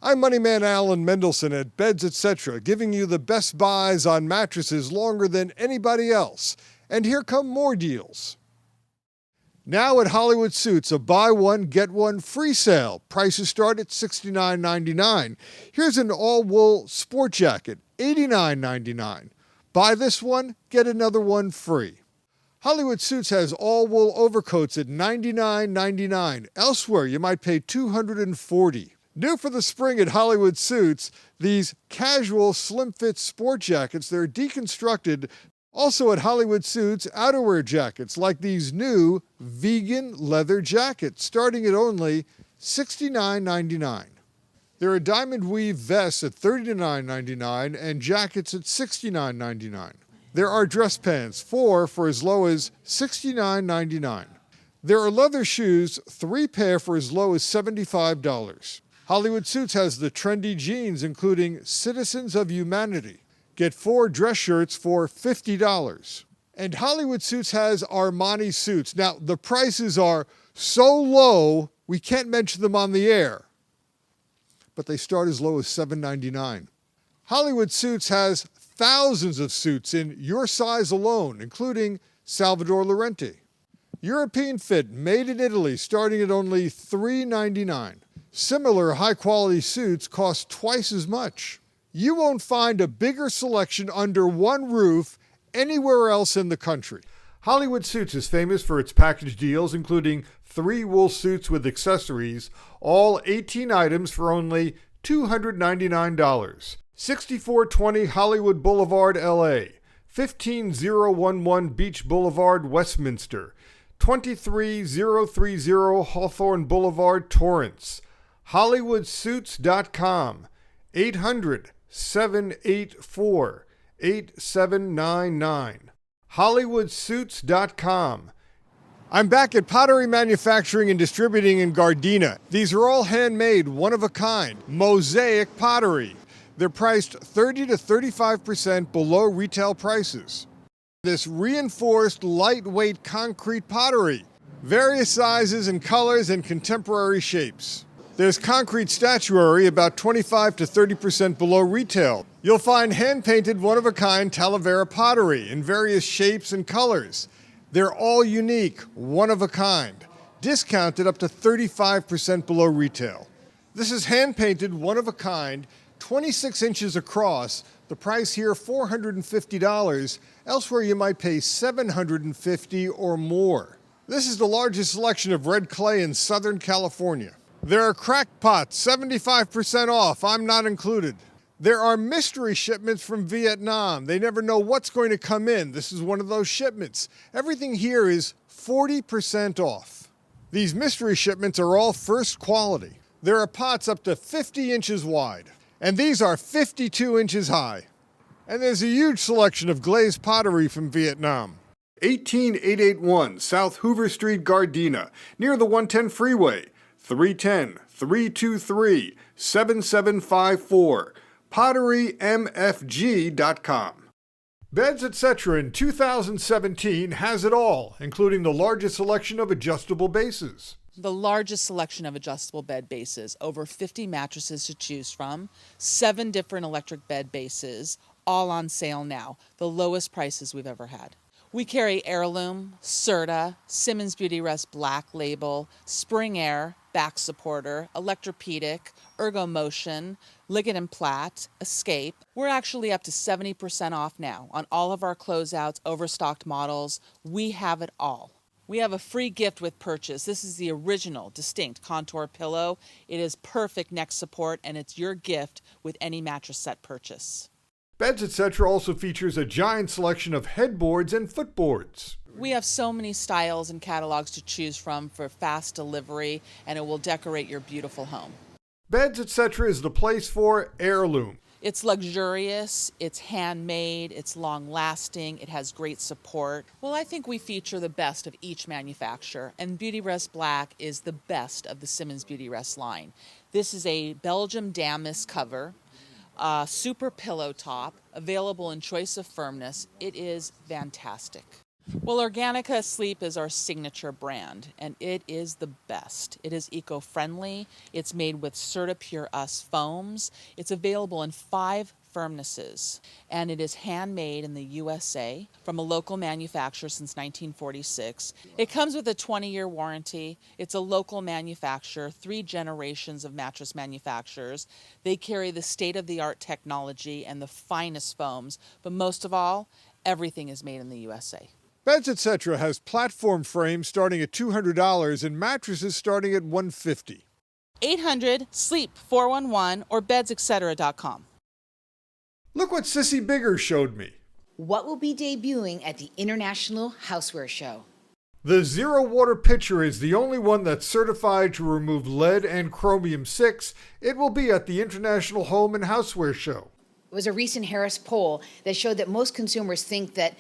I'm Moneyman Alan Mendelson at Beds Etc., giving you the best buys on mattresses longer than anybody else. And here come more deals. Now at Hollywood Suits, a buy one, get one free sale. Prices start at $69.99. Here's an all-wool sport jacket, $89.99. Buy this one, get another one free. Hollywood Suits has all-wool overcoats at $99.99. Elsewhere, you might pay $240. New for the spring at Hollywood Suits, these casual slim-fit sport jackets. They're deconstructed. Also at Hollywood Suits, outerwear jackets like these new vegan leather jackets, starting at only $69.99. There are diamond weave vests at $39.99 and jackets at $69.99. There are dress pants, 4 for as low as $69.99. There are leather shoes, 3 pair for as low as $75. Hollywood Suits has the trendy jeans, including Citizens of Humanity. Get 4 dress shirts for $50. And Hollywood Suits has Armani suits. Now, the prices are so low, we can't mention them on the air. But they start as low as $7.99. Hollywood Suits has thousands of suits in your size alone, including Salvador Llorente. European fit, made in Italy, starting at only $3.99. Similar high-quality suits cost twice as much. You won't find a bigger selection under one roof anywhere else in the country. Hollywood Suits is famous for its package deals, including 3 wool suits with accessories, all 18 items for only $299. 6420 Hollywood Boulevard, LA. 15011 Beach Boulevard, Westminster. 23030 Hawthorne Boulevard, Torrance. HollywoodSuits.com. 800-784-8799. HollywoodSuits.com. I'm back at Pottery Manufacturing and Distributing in Gardena. These are all handmade, one-of-a-kind, mosaic pottery. They're priced 30 to 35% below retail prices. This reinforced, lightweight concrete pottery, various sizes and colors and contemporary shapes. There's concrete statuary about 25 to 30% below retail. You'll find hand-painted, one-of-a-kind Talavera pottery in various shapes and colors. They're all unique, one-of-a-kind, discounted up to 35% below retail. This is hand-painted, one-of-a-kind, 26 inches across. The price here, $450. Elsewhere, you might pay $750 or more. This is the largest selection of red clay in Southern California. There are crackpots, 75% off, I'm not included. There are mystery shipments from Vietnam. They never know what's going to come in. This is one of those shipments. Everything here is 40% off. These mystery shipments are all first quality. There are pots up to 50 inches wide, and these are 52 inches high. And there's a huge selection of glazed pottery from Vietnam. 18881 South Hoover Street, Gardena, near the 110 freeway. 310-323-7754. PotteryMFG.com. Beds Etc. in 2017 has it all, including the largest selection of adjustable bases. The largest selection of adjustable bed bases, over 50 mattresses to choose from, 7 different electric bed bases, all on sale now, the lowest prices we've ever had. We carry Heirloom, Serta, Simmons Beauty Rest Black Label, Spring Air, Back Supporter, Electropedic, Ergo Motion, Liggett and Platt, Escape. We're actually up to 70% off now on all of our closeouts, overstocked models. We have it all. We have a free gift with purchase. This is the original distinct contour pillow. It is perfect neck support, and it's your gift with any mattress set purchase. Beds Etc. also features a giant selection of headboards and footboards. We have so many styles and catalogs to choose from for fast delivery, and it will decorate your beautiful home. Beds Etc. is the place for Heirloom. It's luxurious, it's handmade, it's long-lasting, it has great support. Well, I think we feature the best of each manufacturer, and Beauty Rest Black is the best of the Simmons Beauty Rest line. This is a Belgium damask cover, super pillow top, available in choice of firmness. It is fantastic. Well, Organica Sleep is our signature brand, and it is the best. It is eco-friendly. It's made with CertaPure Us foams. It's available in 5 firmnesses, and it is handmade in the USA from a local manufacturer since 1946. It comes with a 20-year warranty. It's a local manufacturer, 3 generations of mattress manufacturers. They carry the state-of-the-art technology and the finest foams, but most of all, everything is made in the USA. Beds Etc. has platform frames starting at $200 and mattresses starting at $150. 800-SLEEP-411 or bedsetc.com. Look what Sissy Bigger showed me. What will be debuting at the International Houseware Show? The Zero Water Pitcher is the only one that's certified to remove lead and chromium-6. It will be at the International Home and Houseware Show. It was a recent Harris poll that showed that most consumers think that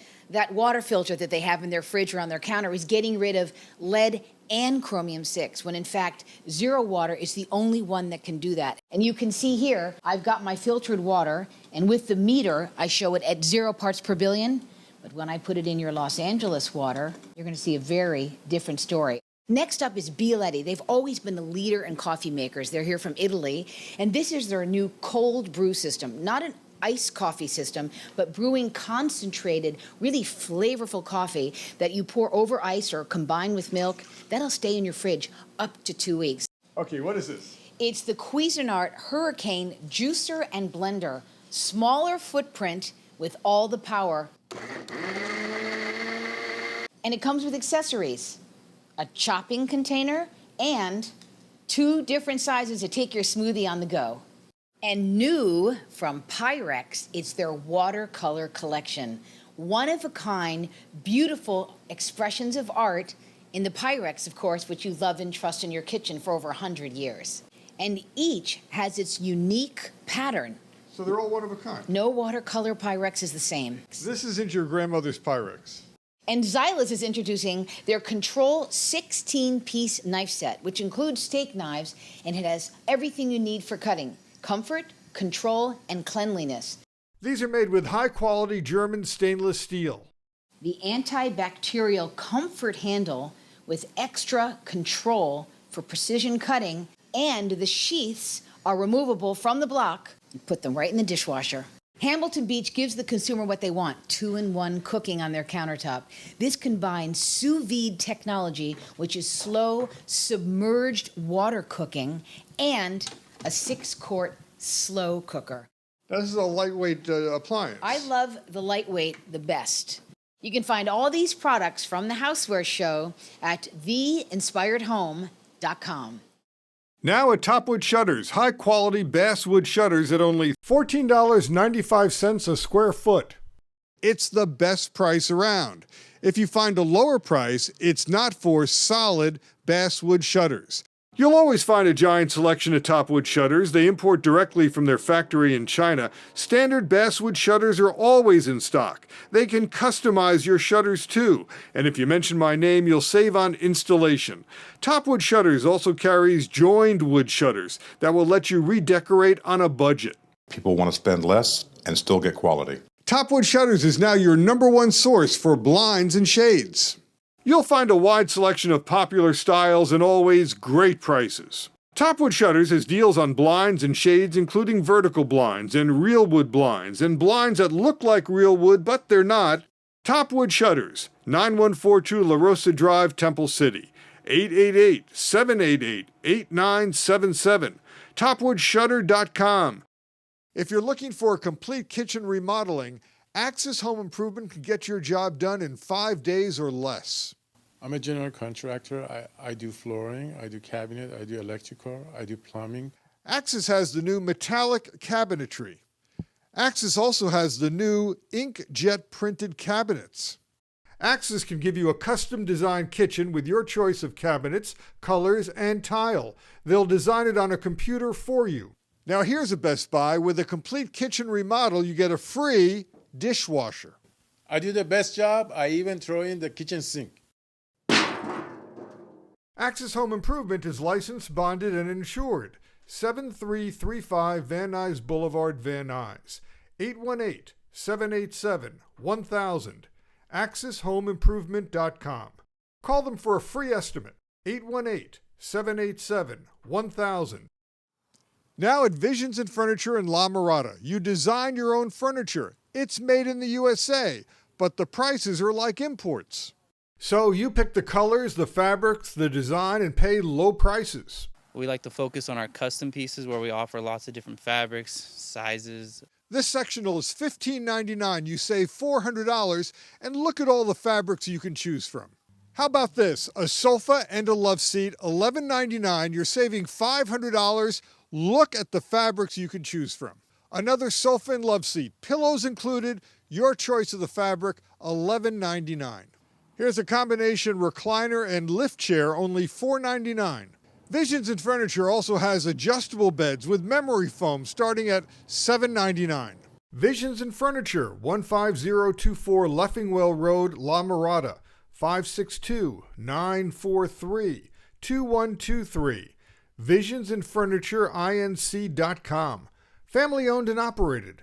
water filter that they have in their fridge or on their counter is getting rid of lead and chromium-6, when in fact, Zero Water is the only one that can do that. And you can see here, I've got my filtered water, and with the meter, I show it at 0 parts per billion. But when I put it in your Los Angeles water, you're going to see a very different story. Next up is Bialetti. They've always been the leader in coffee makers. They're here from Italy, and this is their new cold brew system. Not an iced coffee system, but brewing concentrated, really flavorful coffee that you pour over ice or combine with milk. That'll stay in your fridge up to 2 weeks. Okay, what is this? It's the Cuisinart Hurricane Juicer and Blender. Smaller footprint with all the power. And it comes with accessories. A chopping container, and 2 different sizes to take your smoothie on the go. And new from Pyrex, it's their watercolor collection. One-of-a-kind, beautiful expressions of art in the Pyrex, of course, which you love and trust in your kitchen for over 100 years. And each has its unique pattern. So they're all one of a kind. No watercolor Pyrex is the same. This isn't your grandmother's Pyrex. And Xylus is introducing their Control 16-piece knife set, which includes steak knives, and it has everything you need for cutting: comfort, control, and cleanliness. These are made with high-quality German stainless steel. The antibacterial comfort handle with extra control for precision cutting, and the sheaths are removable from the block. You put them right in the dishwasher. Hamilton Beach gives the consumer what they want: 2-in-1 cooking on their countertop. This combines sous vide technology, which is slow, submerged water cooking, and a 6-quart slow cooker. This is a lightweight appliance. I love the lightweight the best. You can find all these products from the Houseware Show at theinspiredhome.com. Now at Topwood Shutters, high-quality basswood shutters at only $14.95 a square foot. It's the best price around. If you find a lower price, it's not for solid basswood shutters. You'll always find a giant selection of Topwood shutters. They import directly from their factory in China. Standard basswood shutters are always in stock. They can customize your shutters too. And if you mention my name, you'll save on installation. Topwood Shutters also carries joined wood shutters that will let you redecorate on a budget. People want to spend less and still get quality. Topwood Shutters is now your #1 source for blinds and shades. You'll find a wide selection of popular styles and always great prices. Topwood Shutters has deals on blinds and shades, including vertical blinds and real wood blinds and blinds that look like real wood, but they're not. Topwood Shutters, 9142 La Rosa Drive, Temple City, 888-788-8977, topwoodshutter.com. If you're looking for a complete kitchen remodeling, Axis Home Improvement can get your job done in 5 days or less. I'm a general contractor. I do flooring, I do cabinet, I do electrical, I do plumbing. Axis has the new metallic cabinetry. Axis also has the new inkjet printed cabinets. Axis can give you a custom designed kitchen with your choice of cabinets, colors, and tile. They'll design it on a computer for you. Now here's a best buy. With a complete kitchen remodel, you get a free dishwasher. I do the best job. I even throw in the kitchen sink. Axis Home Improvement is licensed, bonded, and insured. 7335 Van Nuys Boulevard, Van Nuys. 818-787-1000. AxisHomeImprovement.com. Call them for a free estimate. 818-787-1000. Now at Visions and Furniture in La Mirada, you design your own furniture. It's made in the USA, but the prices are like imports. So you pick the colors, the fabrics, the design, and pay low prices. We like to focus on our custom pieces where we offer lots of different fabrics, sizes. This sectional is $15.99. You save $400, and look at all the fabrics you can choose from. How about this? A sofa and a love seat, $11.99. You're saving $500. Look at the fabrics you can choose from. Another sofa and love seat, pillows included, your choice of the fabric, $11.99. Here's a combination recliner and lift chair, only $4.99. Visions and Furniture also has adjustable beds with memory foam starting at $7.99. Visions and Furniture, 15024 Leffingwell Road, La Mirada, 562-943-2123. visionsandfurnitureiNC.com. Family owned and operated.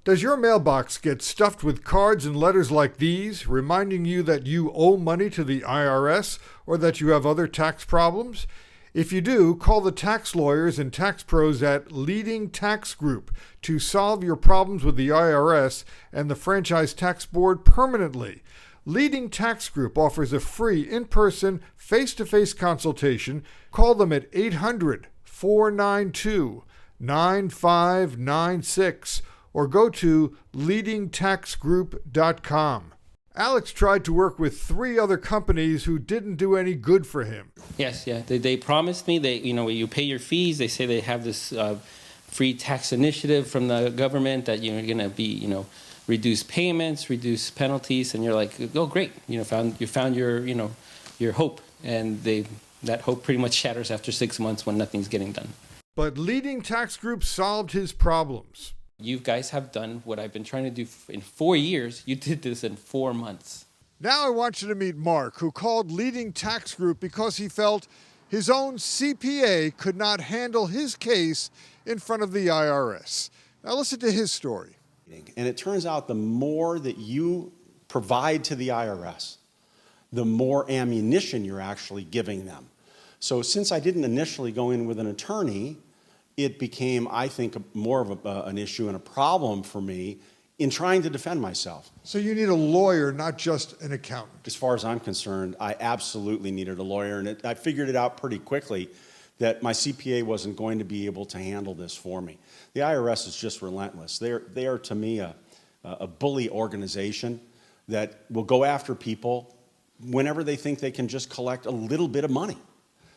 Does your mailbox get stuffed with cards and letters like these, reminding you that you owe money to the IRS or that you have other tax problems? If you do, call the tax lawyers and tax pros at Leading Tax Group to solve your problems with the IRS and the Franchise Tax Board permanently. Leading Tax Group offers a free in-person, face-to-face consultation. Call them at 800-492-9596 or go to leadingtaxgroup.com. Alex tried to work with 3 other companies who didn't do any good for him. Yes, yeah. They promised me you pay your fees. They say they have this free tax initiative from the government that you're going to be, reduce payments, reduce penalties, and you're like, oh, great, you found your hope, and that hope pretty much shatters after 6 months when nothing's getting done. But Leading Tax Group solved his problems. You guys have done what I've been trying to do in 4 years. You did this in 4 months. Now I want you to meet Mark, who called Leading Tax Group because he felt his own CPA could not handle his case in front of the IRS. Now listen to his story. And it turns out the more that you provide to the IRS, the more ammunition you're actually giving them. So since I didn't initially go in with an attorney, it became, I think, more of an issue and a problem for me in trying to defend myself. So you need a lawyer, not just an accountant. As far as I'm concerned, I absolutely needed a lawyer, and I figured it out pretty quickly that my CPA wasn't going to be able to handle this for me. The IRS is just relentless. They are to me, a bully organization that will go after people whenever they think they can just collect a little bit of money.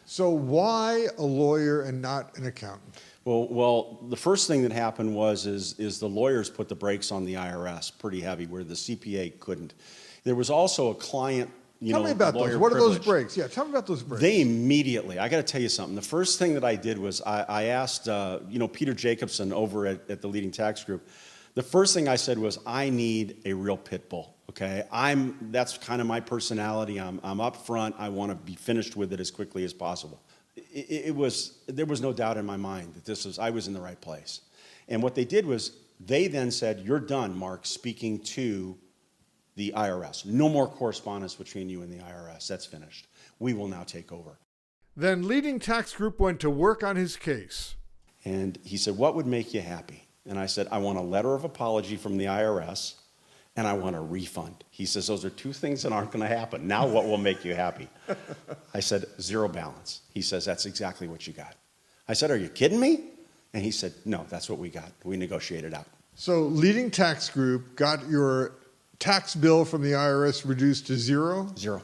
So why a lawyer and not an accountant? Well, the first thing that happened is the lawyers put the brakes on the IRS pretty heavy, where the CPA couldn't. There was also a client, Tell me about those. What are those breaks? Yeah, tell me about those breaks. They immediately, I got to tell you something. The first thing that I did was I asked, Peter Jacobson over at the Leading Tax Group. The first thing I said was, I need a real pit bull. Okay, that's kind of my personality. I'm up front. I want to be finished with it as quickly as possible. There was no doubt in my mind that I was in the right place. And what they did was they then said, you're done, Mark, speaking to the IRS. No more correspondence between you and the IRS. That's finished. We will now take over. Then Leading Tax Group went to work on his case. And he said, what would make you happy? And I said, I want a letter of apology from the IRS, and I want a refund. He says, those are 2 things that aren't going to happen. Now what will make you happy? I said, 0 balance. He says, that's exactly what you got. I said, are you kidding me? And he said, no, that's what we got. We negotiated out. So Leading Tax Group got your tax bill from the IRS reduced to 0? 0.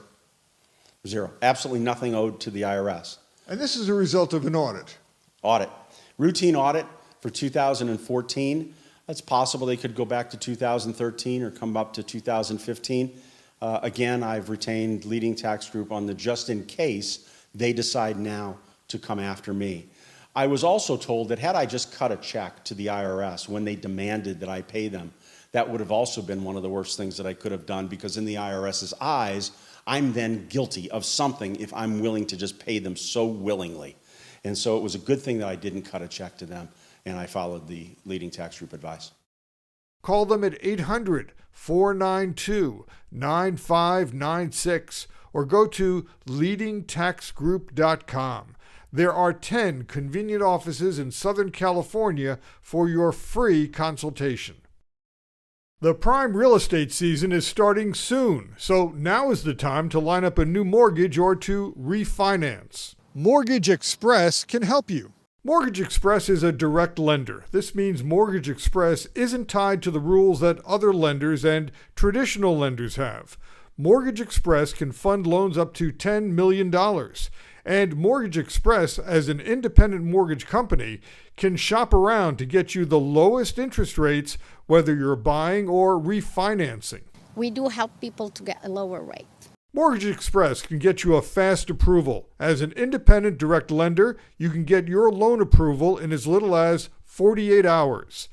Absolutely nothing owed to the IRS. And this is a result of an audit. Audit. Routine audit for 2014. It's possible they could go back to 2013 or come up to 2015. Again, I've retained Leading Tax Group on the just in case they decide now to come after me. I was also told that had I just cut a check to the IRS when they demanded that I pay them, that would have also been one of the worst things that I could have done, because in the IRS's eyes, I'm then guilty of something if I'm willing to just pay them so willingly. And so it was a good thing that I didn't cut a check to them, and I followed the Leading Tax Group advice. Call them at 800-492-9596 or go to leadingtaxgroup.com. There are 10 convenient offices in Southern California for your free consultation. The prime real estate season is starting soon, so now is the time to line up a new mortgage or to refinance. Mortgage Express can help you. Mortgage Express is a direct lender. This means Mortgage Express isn't tied to the rules that other lenders and traditional lenders have. Mortgage Express can fund loans up to $10 million. And Mortgage Express, as an independent mortgage company, can shop around to get you the lowest interest rates, whether you're buying or refinancing. We do help people to get a lower rate. Mortgage Express can get you a fast approval. As an independent direct lender, you can get your loan approval in as little as 48 hours.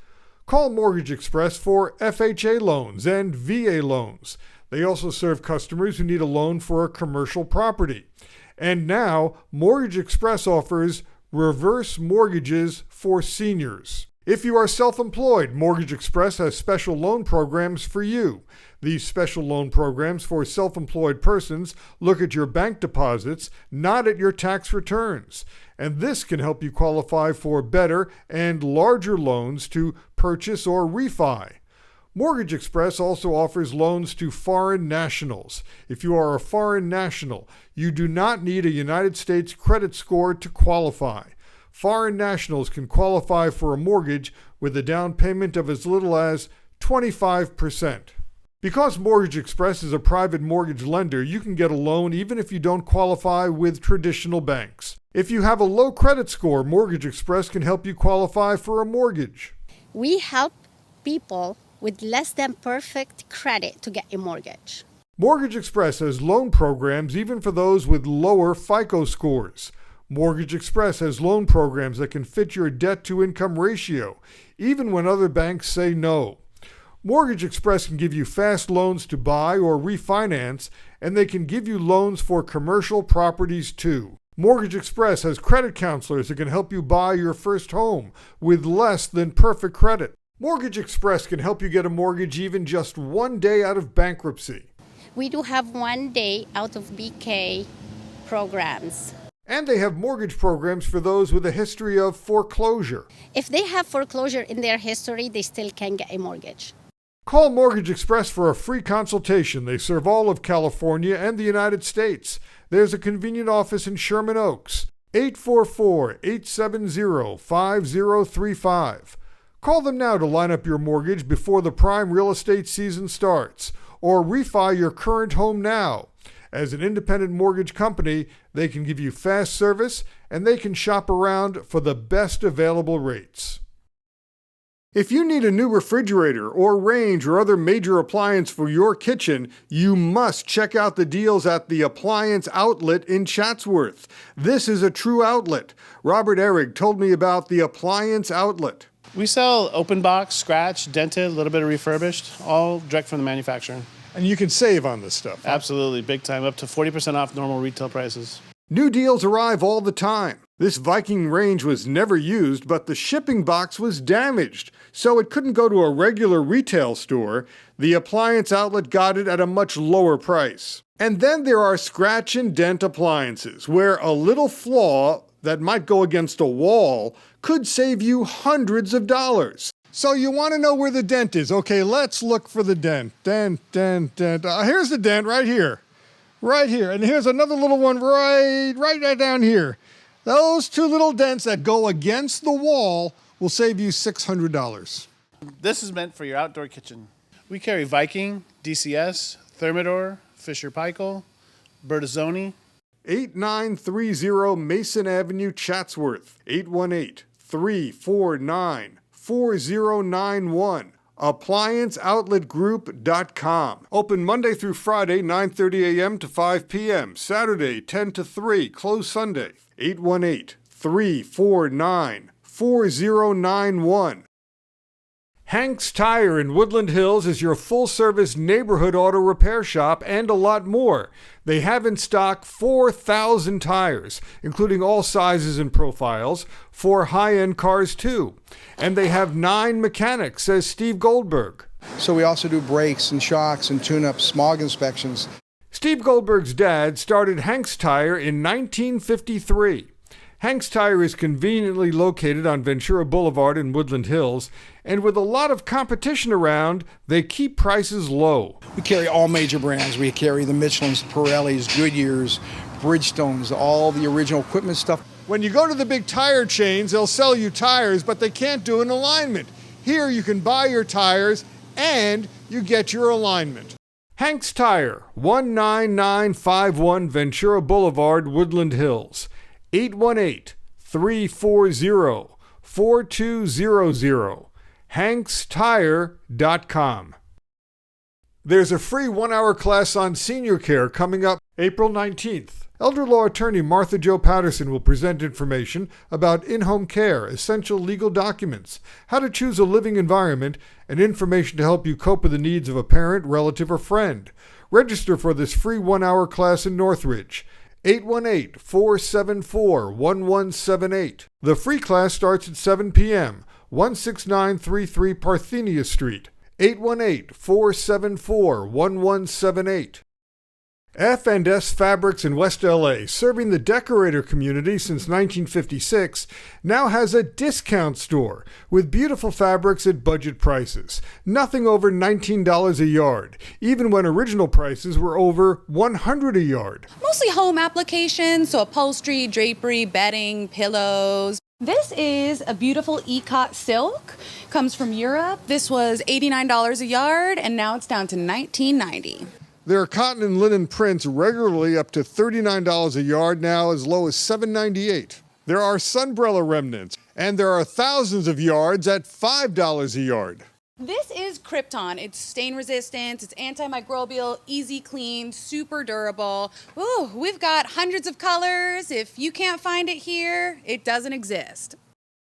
Call Mortgage Express for FHA loans and VA loans. They also serve customers who need a loan for a commercial property. And now, Mortgage Express offers reverse mortgages for seniors. If you are self-employed, Mortgage Express has special loan programs for you. These special loan programs for self-employed persons look at your bank deposits, not at your tax returns. And this can help you qualify for better and larger loans to purchase or refi. Mortgage Express also offers loans to foreign nationals. If you are a foreign national, you do not need a United States credit score to qualify. Foreign nationals can qualify for a mortgage with a down payment of as little as 25%. Because Mortgage Express is a private mortgage lender, you can get a loan even if you don't qualify with traditional banks. If you have a low credit score, Mortgage Express can help you qualify for a mortgage. We help people with less than perfect credit to get a mortgage. Mortgage Express has loan programs even for those with lower FICO scores. Mortgage Express has loan programs that can fit your debt-to-income ratio, even when other banks say no. Mortgage Express can give you fast loans to buy or refinance, and they can give you loans for commercial properties too. Mortgage Express has credit counselors that can help you buy your first home with less than perfect credit. Mortgage Express can help you get a mortgage even just one day out of bankruptcy. We do have 1 day out of BK programs. And they have mortgage programs for those with a history of foreclosure. If they have foreclosure in their history, they still can get a mortgage. Call Mortgage Express for a free consultation. They serve all of California and the United States. There's a convenient office in Sherman Oaks. 844-870-5035. Call them now to line up your mortgage before the prime real estate season starts, or refi your current home now. As an independent mortgage company, they can give you fast service and they can shop around for the best available rates. If you need a new refrigerator or range or other major appliance for your kitchen, you must check out the deals at the Appliance Outlet in Chatsworth. This is a true outlet. Robert Ehrig told me about the Appliance Outlet. We sell open box, scratch, dented, a little bit of refurbished, all direct from the manufacturer. And you can save on this stuff. Huh? Absolutely, big time, up to 40% off normal retail prices. New deals arrive all the time. This Viking range was never used, but the shipping box was damaged, so it couldn't go to a regular retail store. The Appliance Outlet got it at a much lower price. And then there are scratch and dent appliances, where a little flaw that might go against a wall could save you hundreds of dollars. So you want to know where the dent is. Okay, let's look for the dent. Dent. Here's the dent right here. Right here. And here's another little one right down here. Those two little dents that go against the wall will save you $600. This is meant for your outdoor kitchen. We carry Viking, DCS, Thermador, Fisher-Paykel, Bertazzoni. 8930 Mason Avenue, Chatsworth. 818-349-4091. ApplianceOutletGroup.com. Open Monday through Friday, 9:30 a.m. to 5 p.m. Saturday, 10 to 3. Closed Sunday. 818-349-4091. Hank's Tire in Woodland Hills is your full-service neighborhood auto repair shop and a lot more. They have in stock 4,000 tires, including all sizes and profiles, for high-end cars too. And they have 9 mechanics, says Steve Goldberg. So we also do brakes and shocks and tune-ups, smog inspections. Steve Goldberg's dad started Hank's Tire in 1953. Hank's Tire is conveniently located on Ventura Boulevard in Woodland Hills, and with a lot of competition around, they keep prices low. We carry all major brands. We carry the Michelins, Pirellis, Goodyears, Bridgestones, all the original equipment stuff. When you go to the big tire chains, they'll sell you tires, but they can't do an alignment. Here you can buy your tires and you get your alignment. Hank's Tire, 19951 Ventura Boulevard, Woodland Hills. 818-340-4200. HanksTire.com. There's a free 1-hour class on senior care coming up April 19th. Elder law attorney Martha Jo Patterson will present information about in-home care, essential legal documents, how to choose a living environment, and information to help you cope with the needs of a parent, relative, or friend. Register for this free 1-hour class in Northridge. 818-474-1178. The free class starts at 7 p.m., 16933 Parthenia Street. 818-474-1178. F&S Fabrics in West LA, serving the decorator community since 1956, now has a discount store with beautiful fabrics at budget prices. Nothing over $19 a yard, even when original prices were over $100 a yard. Mostly home applications, so upholstery, drapery, bedding, pillows. This is a beautiful ikat silk. Comes from Europe. This was $89 a yard, and now it's down to $19.90. There are cotton and linen prints regularly up to $39 a yard, now as low as $7.98. There are sunbrella remnants, and there are thousands of yards at $5 a yard. This is Krypton. It's stain resistant, it's antimicrobial, easy clean, super durable. Ooh, we've got hundreds of colors. If you can't find it here, it doesn't exist.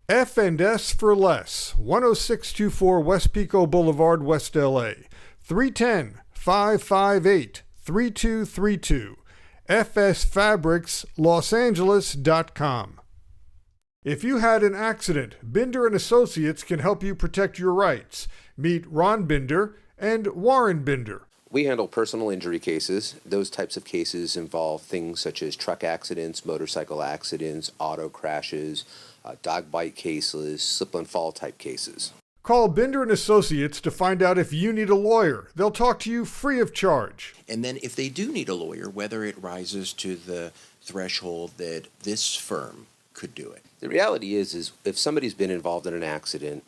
F&S for Less, 10624 West Pico Boulevard, West LA, 310-558-3232, fsfabricsllosangeles.com. If you had an accident, Binder & Associates can help you protect your rights. Meet Ron Binder and Warren Binder. We handle personal injury cases. Those types of cases involve things such as truck accidents, motorcycle accidents, auto crashes, dog bite cases, slip and fall type cases. Call Binder & Associates to find out if you need a lawyer. They'll talk to you free of charge. And then if they do need a lawyer, whether it rises to the threshold that this firm could do it. The reality is if somebody's been involved in an accident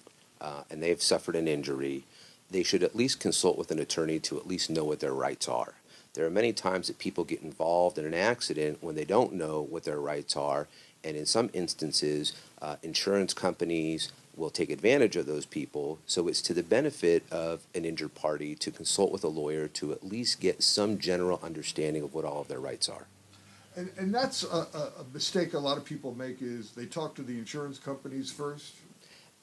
and they've suffered an injury, they should at least consult with an attorney to at least know what their rights are. There are many times that people get involved in an accident when they don't know what their rights are, and in some instances, insurance companies will take advantage of those people. So it's to the benefit of an injured party to consult with a lawyer to at least get some general understanding of what all of their rights are. And that's a mistake a lot of people make, is they talk to the insurance companies first.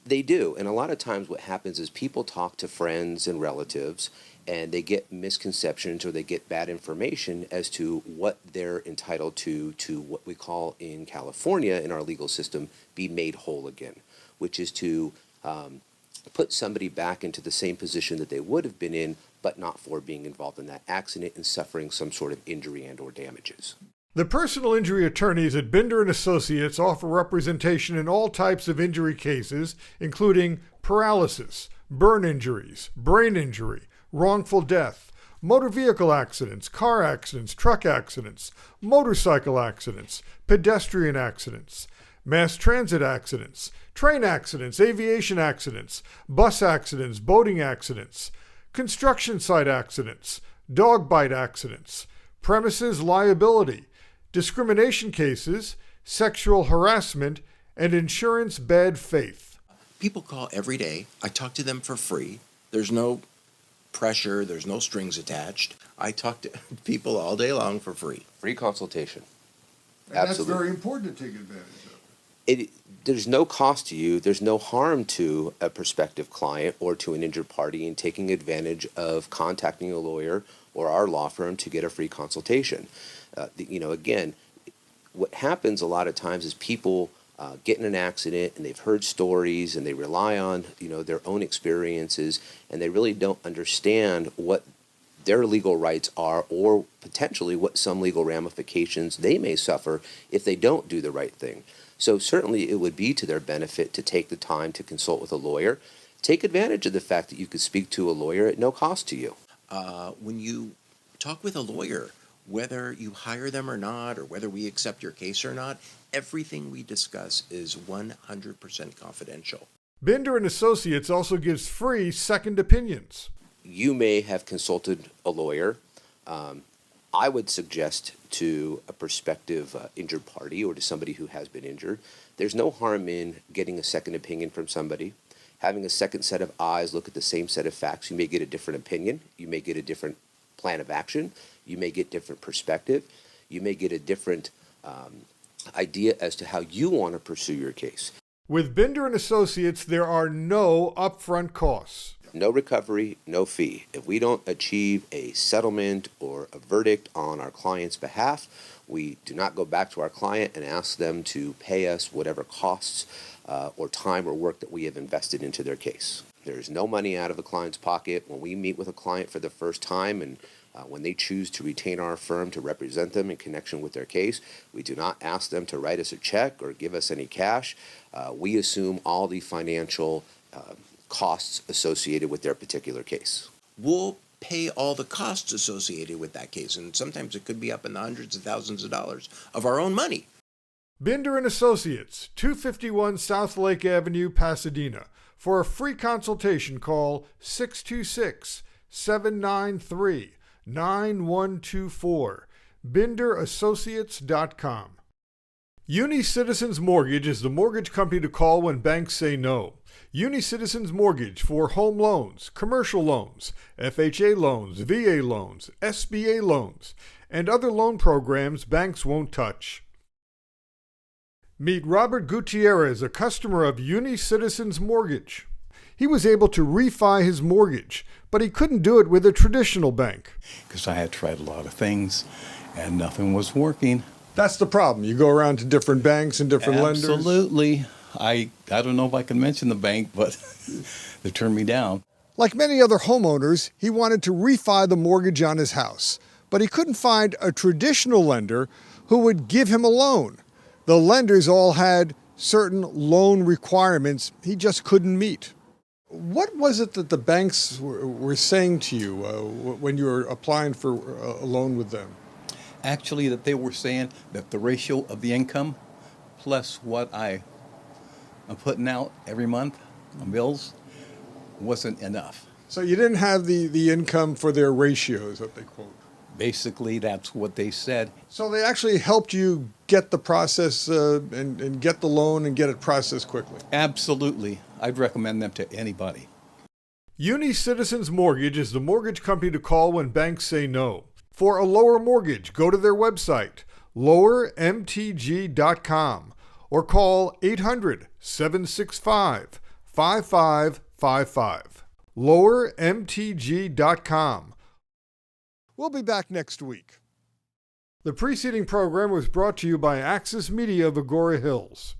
They do, and a lot of times what happens is people talk to friends and relatives and they get misconceptions or they get bad information as to what they're entitled to what we call in California in our legal system, be made whole again, which is to put somebody back into the same position that they would have been in, but not for being involved in that accident and suffering some sort of injury and or damages. The personal injury attorneys at Binder & Associates offer representation in all types of injury cases, including paralysis, burn injuries, brain injury, wrongful death, motor vehicle accidents, car accidents, truck accidents, motorcycle accidents, pedestrian accidents, mass transit accidents, train accidents, aviation accidents, bus accidents, boating accidents, construction site accidents, dog bite accidents, premises liability, discrimination cases, sexual harassment, and insurance bad faith. People call every day. I talk to them for free. There's no pressure. There's no strings attached. I talk to people all day long for free. Free consultation. And Absolutely. that's very important to take advantage of. There's no cost to you, there's no harm to a prospective client or to an injured party in taking advantage of contacting a lawyer or our law firm to get a free consultation. Again, what happens a lot of times is people get in an accident and they've heard stories and they rely on their own experiences, and they really don't understand what their legal rights are, or potentially what some legal ramifications they may suffer if they don't do the right thing. So certainly it would be to their benefit to take the time to consult with a lawyer. Take advantage of the fact that you could speak to a lawyer at no cost to you. When you talk with a lawyer, whether you hire them or not, or whether we accept your case or not, everything we discuss is 100% confidential. Binder and Associates also gives free second opinions. You may have consulted a lawyer. I would suggest to a prospective injured party or to somebody who has been injured, there's no harm in getting a second opinion from somebody, having a second set of eyes look at the same set of facts. You may get a different opinion. You may get a different plan of action. You may get different perspective. You may get a different idea as to how you want to pursue your case. With Binder and Associates, there are no upfront costs. No recovery, no fee. If we don't achieve a settlement or a verdict on our client's behalf, we do not go back to our client and ask them to pay us whatever costs or time or work that we have invested into their case. There is no money out of the client's pocket. When we meet with a client for the first time and when they choose to retain our firm to represent them in connection with their case, we do not ask them to write us a check or give us any cash. We assume all the financial costs associated with their particular case. We'll pay all the costs associated with that case, and sometimes it could be up in the hundreds of thousands of dollars of our own money. Binder and Associates, 251 South Lake Avenue, Pasadena. For a free consultation, call 626-793-9124. BinderAssociates.com. Uni-Citizens Mortgage is the mortgage company to call when banks say no. Uni-Citizens Mortgage for home loans, commercial loans, FHA loans, VA loans, SBA loans, and other loan programs banks won't touch. Meet Robert Gutierrez, a customer of Uni-Citizens Mortgage. He was able to refi his mortgage, but he couldn't do it with a traditional bank. Because I had tried a lot of things and nothing was working. That's the problem. You go around to different banks and different lenders. Absolutely. I don't know if I can mention the bank, but they turned me down. Like many other homeowners, he wanted to refi the mortgage on his house, but he couldn't find a traditional lender who would give him a loan. The lenders all had certain loan requirements he just couldn't meet. What was it that the banks were saying to you when you were applying for a loan with them? Actually, that they were saying that the ratio of the income plus what I'm putting out every month on bills wasn't enough. So you didn't have the income for their ratios that they quote? Basically, that's what they said. So they actually helped you get the process and get the loan and get it processed quickly? Absolutely. I'd recommend them to anybody. Uni-Citizens Mortgage is the mortgage company to call when banks say no. For a lower mortgage, go to their website, lowermtg.com, or call 800-765-5555. lowermtg.com. We'll be back next week. The preceding program was brought to you by Axis Media of Agora Hills.